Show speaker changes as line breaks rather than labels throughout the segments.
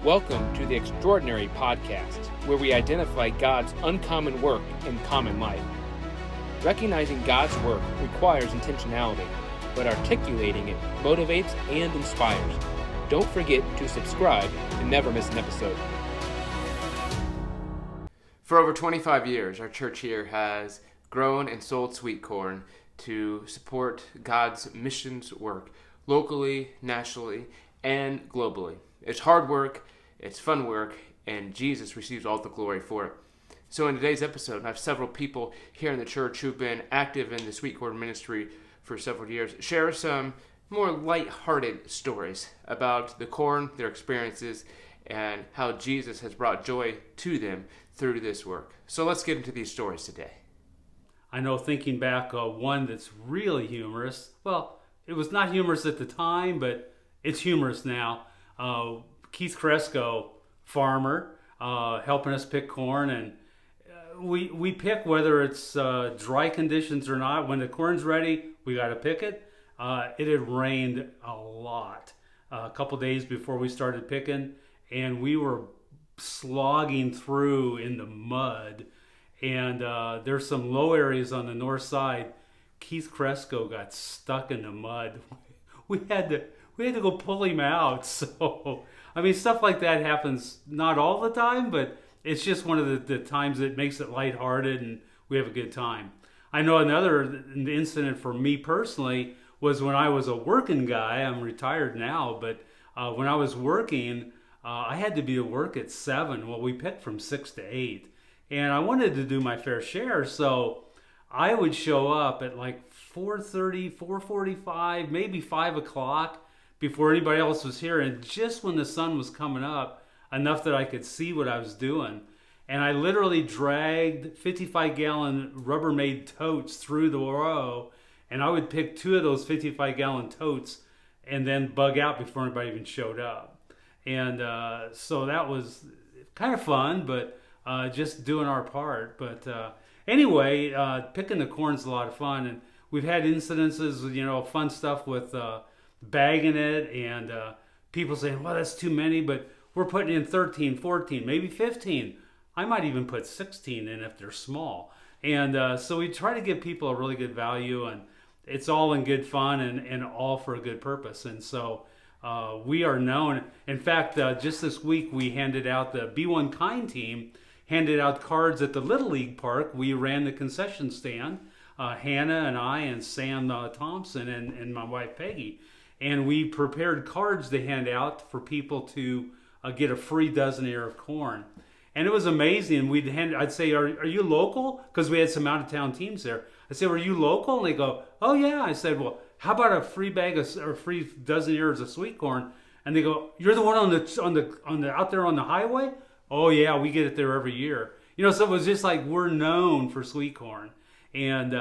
Welcome to the Extraordinary Podcast, where we identify God's uncommon work in common life. Recognizing God's work requires intentionality, but articulating it motivates and inspires. Don't forget to subscribe to never miss an episode. For over 25 years, our church here has grown and sold Sweetcorn to support God's missions work locally, nationally, and globally. It's hard work, it's fun work, and Jesus receives all the glory for it. So in today's episode, I have several people here in the church who've been active in the Sweetcorn ministry for several years share some more light-hearted stories about the corn, their experiences, and how Jesus has brought joy to them through this work. So let's get into these stories today.
I know, thinking back, one that's really humorous. Well, it was not humorous at the time, but it's humorous now. Keith Cresco, farmer, helping us pick corn, and we pick whether it's dry conditions or not. When the corn's ready, we got to pick it. It had rained a lot a couple days before we started picking, and we were slogging through in the mud. And there's some low areas on the north side. Keith Cresco got stuck in the mud. We had to go pull him out. So, I mean, stuff like that happens not all the time, but it's just one of the times that makes it lighthearted and we have a good time. I know another incident for me personally was when I was a working guy. I'm retired now, but when I was working, I had to be at work at 7. Well, we picked from 6 to 8. And I wanted to do my fair share, so I would show up at like 4:30, 4:45, maybe 5 o'clock before anybody else was here. And just when the sun was coming up, enough that I could see what I was doing. And I literally dragged 55-gallon Rubbermaid totes through the row, and I would pick 2 of those 55-gallon totes and then bug out before anybody even showed up. And so that was kind of fun, but just doing our part. But anyway, picking the corn's a lot of fun, and we've had incidences, fun stuff with bagging it, and people saying, well, that's too many, but we're putting in 13, 14, maybe 15. I might even put 16 in if they're small. And so we try to give people a really good value, and it's all in good fun and all for a good purpose. And so we are known. In fact, just this week we handed out the Be One Kind team, handed out cards at the Little League Park. We ran the concession stand, Hannah and I and Sam Thompson and my wife Peggy. And we prepared cards to hand out for people to get a free dozen ear of corn. And it was amazing. I'd say, are you local? Because we had some out-of-town teams there. I said, are you local? And they go, oh, yeah. I said, well, how about a free bag or free dozen ears of sweet corn? And they go, you're the one on the out there on the highway? Oh, yeah, we get it there every year. So it was just like we're known for sweet corn. And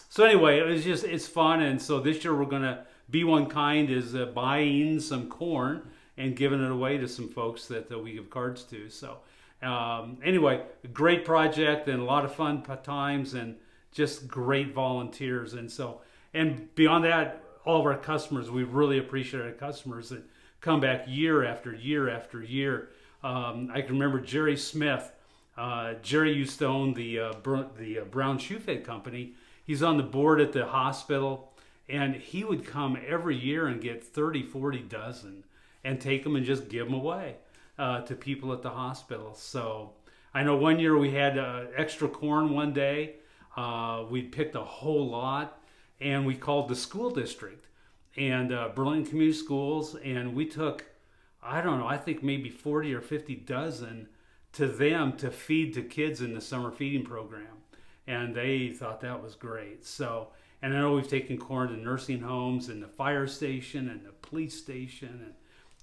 so anyway, it's fun. And so this year we're going to Be One Kind is buying some corn and giving it away to some folks that we give cards to. So anyway, great project and a lot of fun times and just great volunteers. And beyond that, all of our customers, we really appreciate our customers that come back year after year after year. I can remember Jerry Smith. Jerry used to own the Brown Shoe Fit Company. He's on the board at the hospital, and he would come every year and get 30, 40 dozen and take them and just give them away to people at the hospital. So I know one year we had extra corn one day. We picked a whole lot, and we called the school district and Burlington Community Schools, and we took, I don't know, I think maybe 40 or 50 dozen to them to feed to kids in the summer feeding program. And they thought that was great. So, and I know we've taken corn to nursing homes and the fire station and the police station and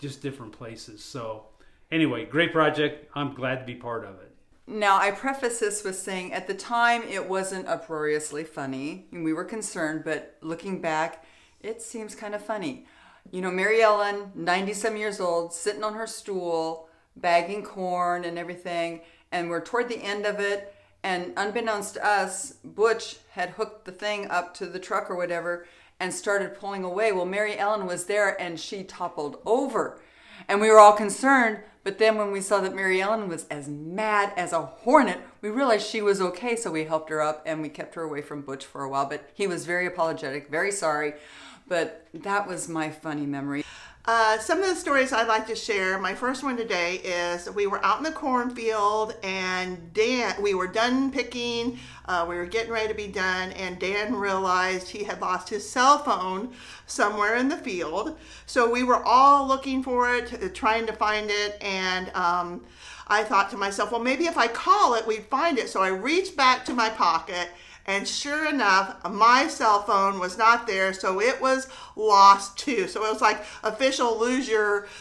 just different places. So anyway, great project. I'm glad to be part of it.
Now, I preface this with saying at the time it wasn't uproariously funny. We were concerned, but looking back, it seems kind of funny. Mary Ellen, 90-some years old, sitting on her stool, bagging corn and everything, and we're toward the end of it, and unbeknownst to us, Butch had hooked the thing up to the truck or whatever and started pulling away. Well, Mary Ellen was there, and she toppled over. And we were all concerned, But then when we saw that Mary Ellen was as mad as a hornet, we realized she was okay, so we helped her up and we kept her away from Butch for a while. But he was very apologetic, very sorry. But that was my funny memory.
Some of the stories I'd like to share. My first one today is we were out in the cornfield and we were done picking. We were getting ready to be done, and Dan realized he had lost his cell phone somewhere in the field. So we were all looking for it, trying to find it, and I thought to myself, well, maybe if I call it, we'd find it. So I reached back to my pocket, and sure enough, my cell phone was not there, so it was lost too. So it was like official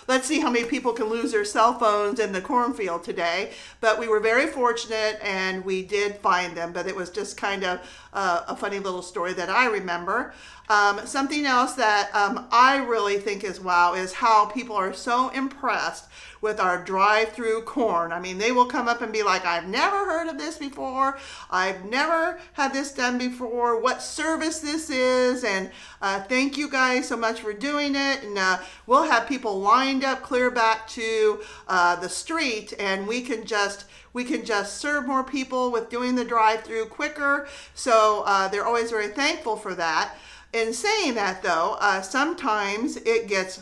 let's see how many people can lose their cell phones in the cornfield today. But we were very fortunate and we did find them, but it was just kind of a funny little story that I remember. Something else that I really think is wow is how people are so impressed with our drive-through corn. I mean, they will come up and be like, I've never heard of this before. I've never had this done before. What service this is, and thank you guys so much for doing it. And we'll have people lined up clear back to the street, and we can just serve more people with doing the drive-through quicker. So they're always very thankful for that. In saying that, though, sometimes it gets,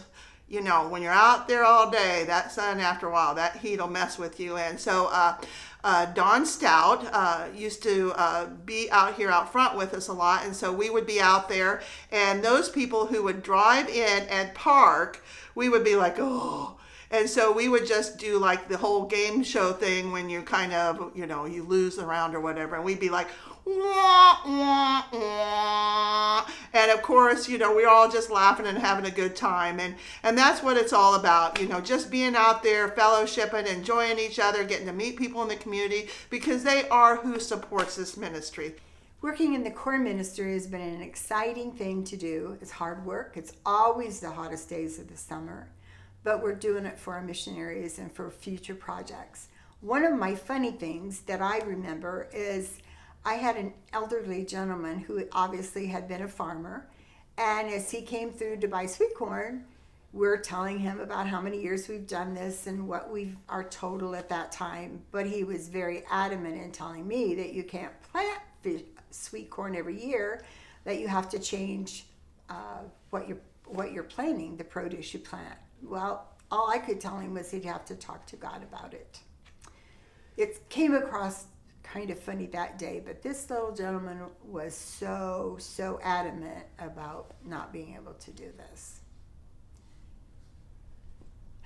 when you're out there all day, that sun, after a while, that heat will mess with you. And so Don Stout used to be out here out front with us a lot. And so we would be out there, and those people who would drive in and park, we would be like, oh. And so we would just do like the whole game show thing when you kind of, you lose the round or whatever. And we'd be like, wah, wah, wah. And of course, we're all just laughing and having a good time. And that's what it's all about, just being out there, fellowshipping, enjoying each other, getting to meet people in the community, because they are who supports this ministry.
Working in the corn ministry has been an exciting thing to do. It's hard work. It's always the hottest days of the summer. But we're doing it for our missionaries and for future projects. One of my funny things that I remember is I had an elderly gentleman who obviously had been a farmer, and as he came through to buy sweet corn, we're telling him about how many years we've done this and what our total at that time. But he was very adamant in telling me that you can't plant sweet corn every year, that you have to change what you're planting, the produce you plant. Well, all I could tell him was he'd have to talk to God about it. It came across kind of funny that day, but this little gentleman was so adamant about not being able to do this.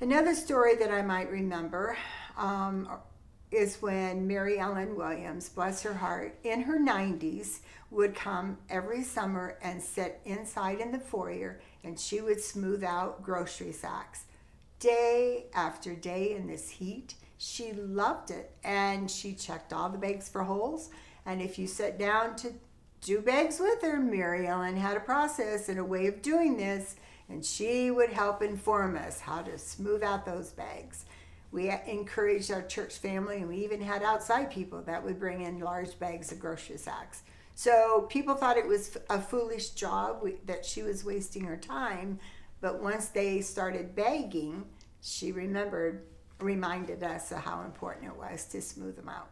Another story that I might remember is when Mary Ellen Williams, bless her heart, in her 90s, would come every summer and sit inside in the foyer, and she would smooth out grocery sacks day after day in this heat. She loved it, and she checked all the bags for holes. And if you sat down to do bags with her, Mary Ellen had a process and a way of doing this, and she would help inform us how to smooth out those bags. We encouraged our church family, and we even had outside people that would bring in large bags of grocery sacks. So people thought it was a foolish job, that she was wasting her time. But once they started bagging, she reminded us of how important it was to smooth them out.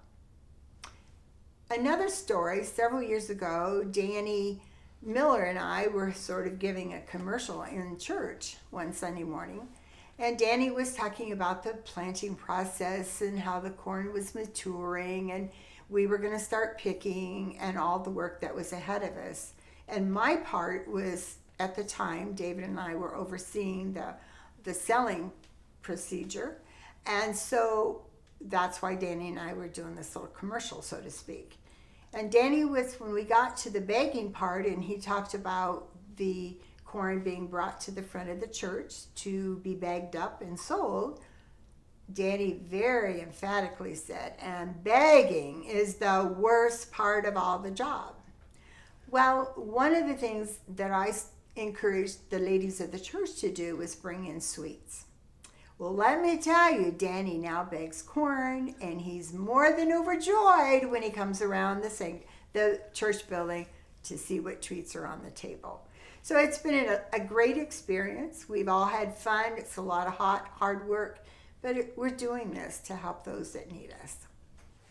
Another story, several years ago, Danny Miller and I were sort of giving a commercial in church one Sunday morning. And Danny was talking about the planting process and how the corn was maturing, and we were going to start picking and all the work that was ahead of us. And my part was, at the time, David and I were overseeing the selling procedure. And so that's why Danny and I were doing this little commercial, so to speak. And Danny was, when we got to the bagging part, and he talked about the corn being brought to the front of the church to be bagged up and sold, Danny very emphatically said, and bagging is the worst part of all the job. Well, one of the things that I encouraged the ladies of the church to do was bring in sweets. Well, let me tell you, Danny now bags corn, and he's more than overjoyed when he comes around the church building to see what treats are on the table. So it's been a great experience. We've all had fun. It's a lot of hard work, But we're doing this to help those that need us.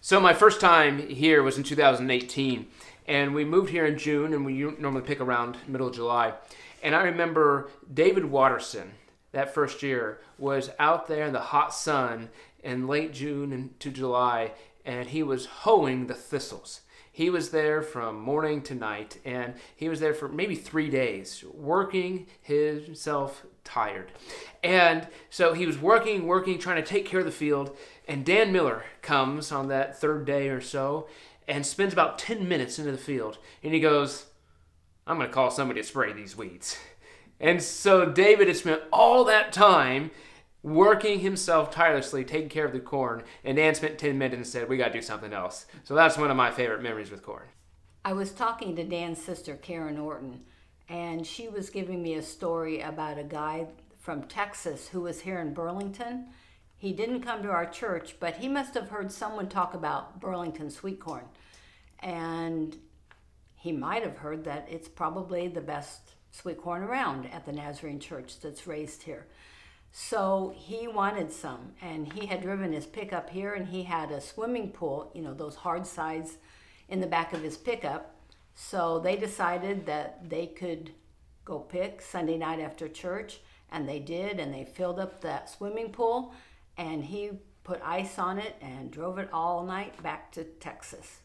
So my first time here was in 2018, and we moved here in June, and we normally pick around middle of July. And I remember David Waterson, that first year, was out there in the hot sun in late June into July, and he was hoeing the thistles. He was there from morning to night, and he was there for maybe 3 days, working himself tired. And so he was working, trying to take care of the field, and Dan Miller comes on that third day or so and spends about 10 minutes into the field, and he goes, I'm going to call somebody to spray these weeds. And so David had spent all that time working himself tirelessly, taking care of the corn, and Dan spent 10 minutes and said, we got to do something else. So that's one of my favorite memories with corn.
I was talking to Dan's sister, Karen Orton, and she was giving me a story about a guy from Texas who was here in Burlington. He didn't come to our church, but he must have heard someone talk about Burlington sweet corn. And he might have heard that it's probably the best sweet corn around at the Nazarene church that's raised here. So he wanted some, and he had driven his pickup here, and he had a swimming pool, those hard sides in the back of his pickup. So they decided that they could go pick Sunday night after church, and they did, and they filled up that swimming pool, and he put ice on it and drove it all night back to Texas.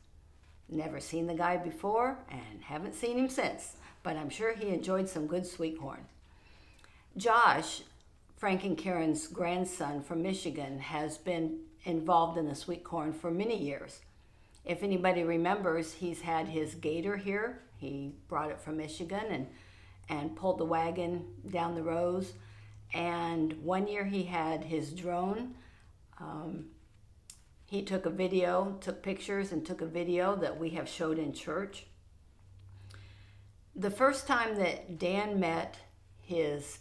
Never seen the guy before and haven't seen him since, but I'm sure he enjoyed some good sweet corn. Josh, Frank and Karen's grandson from Michigan, has been involved in the sweet corn for many years. If anybody remembers, he's had his gator here. He brought it from Michigan and pulled the wagon down the rows. And one year he had his drone. He took pictures and took a video that we have showed in church. The first time that Dan met Josh's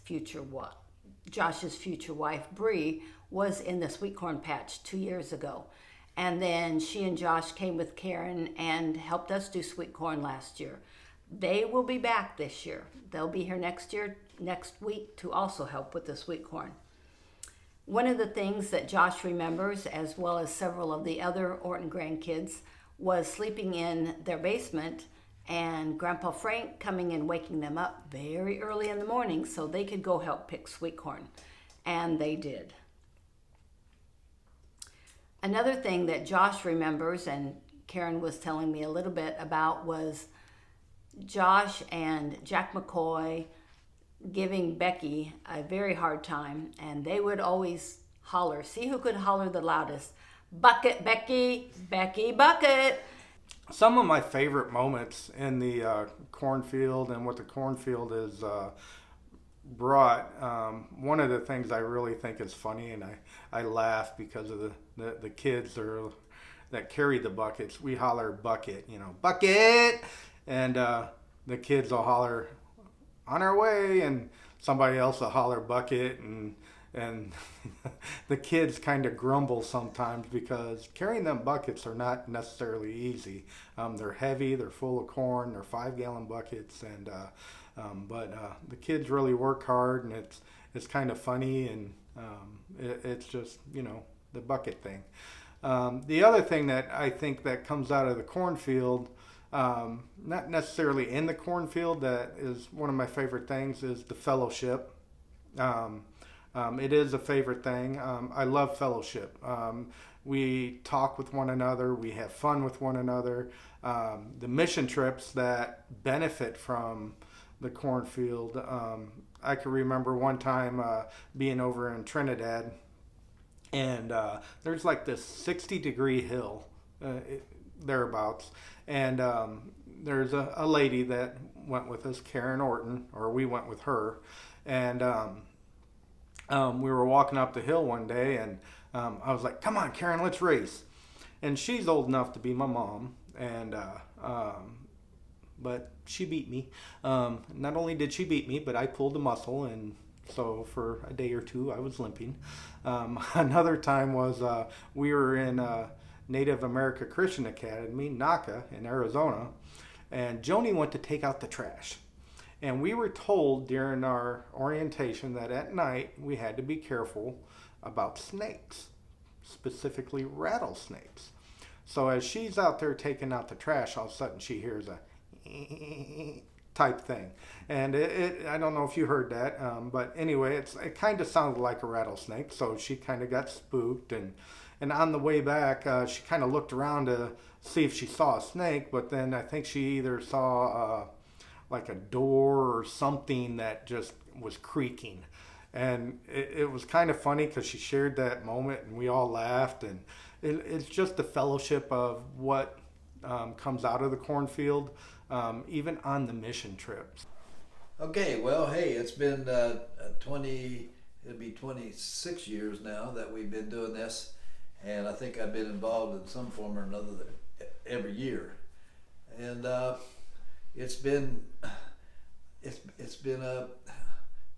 future wife, Bree, was in the sweet corn patch 2 years ago. And then she and Josh came with Karen and helped us do sweet corn last year. They will be back this year. They'll be here next week to also help with the sweet corn. One of the things that Josh remembers, as well as several of the other Orton grandkids, was sleeping in their basement and Grandpa Frank coming and waking them up very early in the morning so they could go help pick sweet corn. And they did. Another thing that Josh remembers, and Karen was telling me a little bit about, was Josh and Jack McCoy giving Becky a very hard time, and they would always holler, see who could holler the loudest. Bucket, Becky, Becky, bucket.
Some of my favorite moments in the cornfield and what the cornfield is brought, one of the things I really think is funny, and I laugh because of the kids that carry the buckets. We holler bucket, bucket, and the kids will holler on our way, and somebody else will holler bucket, and the kids kind of grumble sometimes because carrying them buckets are not necessarily easy. They're heavy, they're full of corn, they're 5-gallon buckets, and but the kids really work hard, and it's kind of funny, and it's just the bucket thing. The other thing that I think that comes out of the cornfield, not necessarily in the cornfield, that is one of my favorite things, is the fellowship. It is a favorite thing. I love fellowship. We talk with one another. We have fun with one another. The mission trips that benefit from the cornfield. I can remember one time being over in Trinidad, and there's like this 60-degree hill thereabouts. And there's a lady that went with us, Karen Orton, or we went with her. And we were walking up the hill one day, and I was like, come on, Karen, let's race. And she's old enough to be my mom, and but she beat me. Not only did she beat me, but I pulled a muscle, and so for a day or two I was limping. Another time was we were in Native America Christian Academy, NACA, in Arizona, and Joni went to take out the trash. And we were told during our orientation that at night we had to be careful about snakes, specifically rattlesnakes. So as she's out there taking out the trash, all of a sudden she hears a type thing. And I don't know if you heard that, but anyway, it kind of sounded like a rattlesnake. So she kind of got spooked, and on the way back, she kind of looked around to see if she saw a snake, but then I think she either saw like a door or something that just was creaking. And it was kind of funny because she shared that moment and we all laughed. And it's just the fellowship of what comes out of the cornfield, even on the mission trips.
Okay, well, hey, it's been it'll be 26 years now that we've been doing this. And I think I've been involved in some form or another every year. And it's been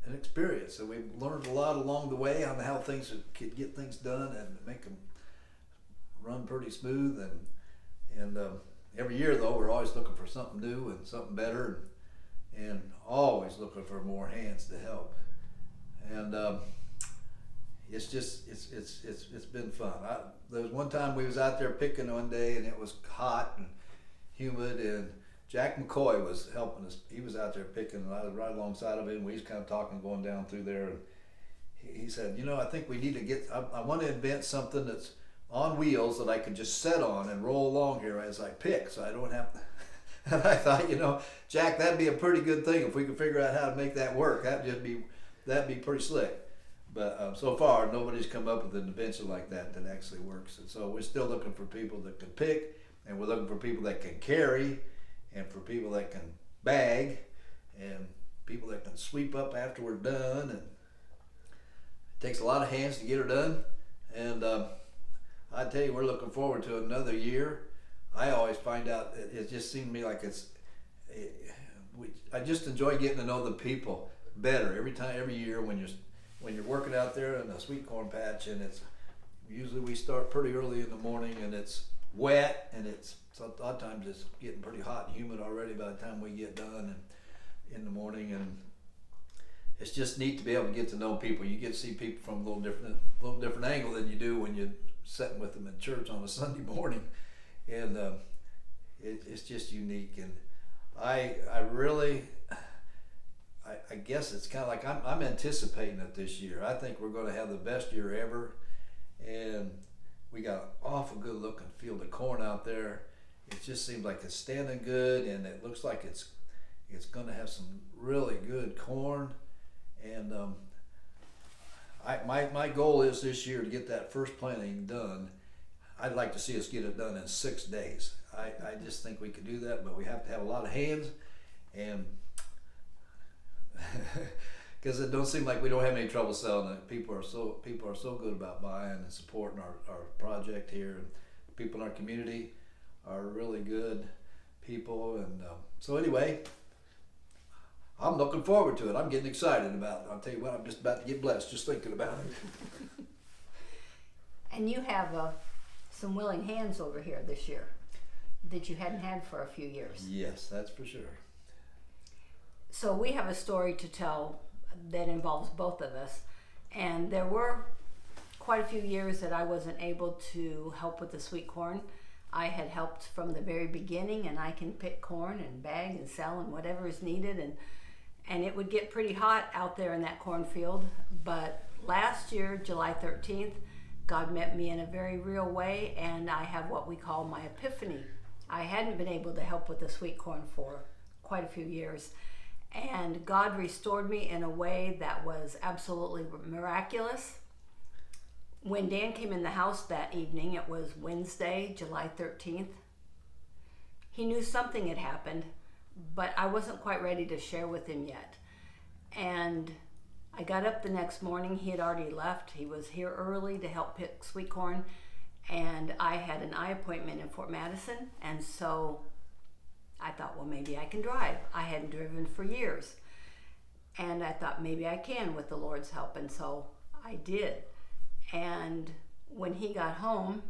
an experience, and we've learned a lot along the way on how things could get things done and make them run pretty smooth. And every year though, we're always looking for something new and something better, and always looking for more hands to help. And it's been fun. There was one time we was out there picking one day, and it was hot and humid, and Jack McCoy was helping us. He was out there picking, and I was right alongside of him. We was kind of talking, going down through there, and he said, I think we need to get, I want to invent something that's on wheels that I could just set on and roll along here as I pick, so I don't have to. And I thought, Jack, that'd be a pretty good thing if we could figure out how to make that work. That'd be pretty slick. But so far, nobody's come up with an invention like that actually works. And so we're still looking for people that can pick, and we're looking for people that can carry, and for people that can bag, and people that can sweep up after we're done. And it takes a lot of hands to get her done. And I tell you, we're looking forward to another year. I always find out, it just seems to me like I just enjoy getting to know the people better every year when you're working out there in a Sweetcorn patch, and it's usually we start pretty early in the morning, and it's wet, and a lot of times it's getting pretty hot and humid already by the time we get done and in the morning. And it's just neat to be able to get to know people. You get to see people from a little different angle than you do when you're sitting with them in church on a Sunday morning. And it's just unique. And I guess it's kind of like I'm anticipating it this year. I think we're going to have the best year ever, and we got an awful good looking field of corn out there. It just seems like it's standing good, and it looks like it's going to have some really good corn. And my goal is this year to get that first planting done. I'd like to see us get it done in 6 days. I just think we could do that, but we have to have a lot of hands, and because it don't seem like we don't have any trouble selling it. People are so good about buying and supporting our project here, and people in our community are really good people. And so anyway, I'm looking forward to it. I'm getting excited about it. I'll tell you what, I'm just about to get blessed just thinking about it.
And you have some willing hands over here this year that you hadn't had for a few years.
Yes, that's for sure.
So we have a story to tell that involves both of us. And there were quite a few years that I wasn't able to help with the sweet corn. I had helped from the very beginning, and I can pick corn and bag and sell and whatever is needed. And it would get pretty hot out there in that cornfield. But last year, July 13th, God met me in a very real way, and I have what we call my epiphany. I hadn't been able to help with the sweet corn for quite a few years. And God restored me in a way that was absolutely miraculous. When Dan came in the house that evening, it was Wednesday, July 13th. He knew something had happened, but I wasn't quite ready to share with him yet. And I got up the next morning. He had already left. He was here early to help pick sweet corn, and I had an eye appointment in Fort Madison, and so I thought, well, maybe I can drive. I hadn't driven for years, and I thought maybe I can with the Lord's help, and so I did. And when he got home,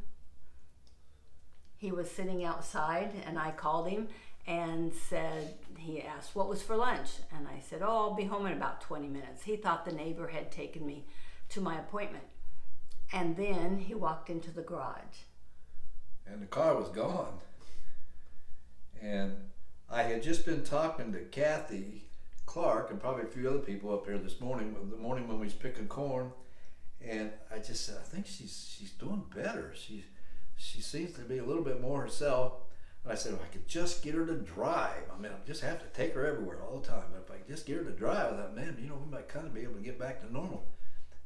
he was sitting outside, and I called him, and he asked what was for lunch. And I said, oh, I'll be home in about 20 minutes. He thought the neighbor had taken me to my appointment. And then he walked into the garage.
And the car was gone. And I had just been talking to Kathy Clark and probably a few other people up here this morning, the morning when we was picking corn. And I just said, I think she's doing better. She seems to be a little bit more herself. And I said, if I could just get her to drive. I mean, I just have to take her everywhere all the time. But if I could just get her to drive, I thought, man, we might kind of be able to get back to normal.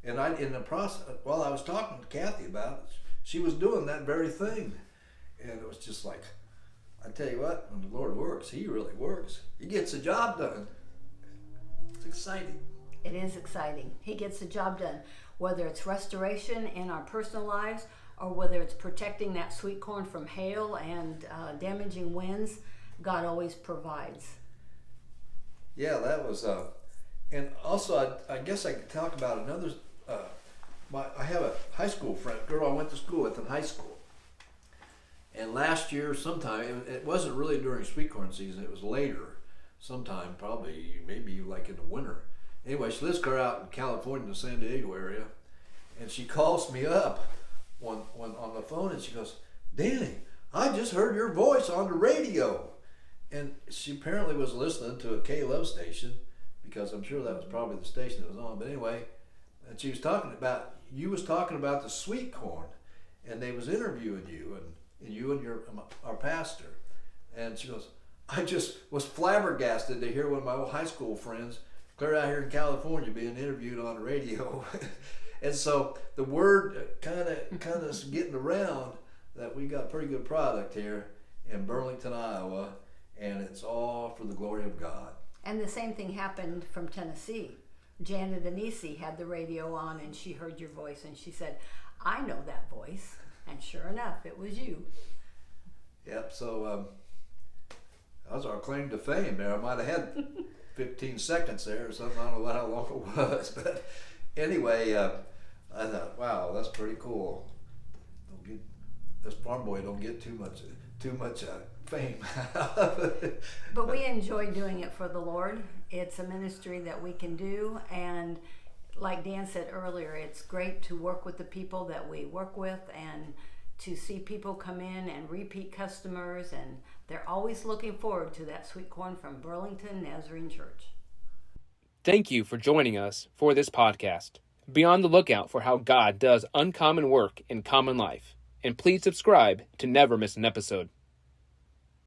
And in the process, while I was talking to Kathy about it, she was doing that very thing. And it was just like, I tell you what, when the Lord works, He really works. He gets the job done. It's exciting.
It is exciting. He gets the job done. Whether it's restoration in our personal lives or whether it's protecting that sweet corn from hail and damaging winds, God always provides.
Yeah, that was, and also I guess I could talk about another, I have a high school friend, girl I went to school with in high school. And last year sometime, it wasn't really during sweet corn season, it was later, sometime probably, maybe like in the winter. Anyway, she lives out in California, the San Diego area, and she calls me up when on the phone and she goes, Danny, I just heard your voice on the radio. And she apparently was listening to a K-Love station, because I'm sure that was probably the station that was on. But anyway, and she was talking about the sweet corn, and they was interviewing you and you and our pastor. And she goes, I just was flabbergasted to hear one of my old high school friends clear out here in California being interviewed on the radio. And so the word kind of getting around that we got a pretty good product here in Burlington, Iowa, and it's all for the glory of God.
And the same thing happened from Tennessee. Janet Anisi had the radio on and she heard your voice and she said, I know that voice. And sure enough, it was you.
Yep, so that was our claim to fame there. I might have had 15 seconds there or something. I don't know how long it was. But anyway, I thought, wow, that's pretty cool. This farm boy don't get too much fame.
But we enjoy doing it for the Lord. It's a ministry that we can do, and like Dan said earlier, it's great to work with the people that we work with and to see people come in and repeat customers, and they're always looking forward to that sweet corn from Burlington Nazarene Church.
Thank you for joining us for this podcast. Be on the lookout for how God does uncommon work in common life, and please subscribe to never miss an episode.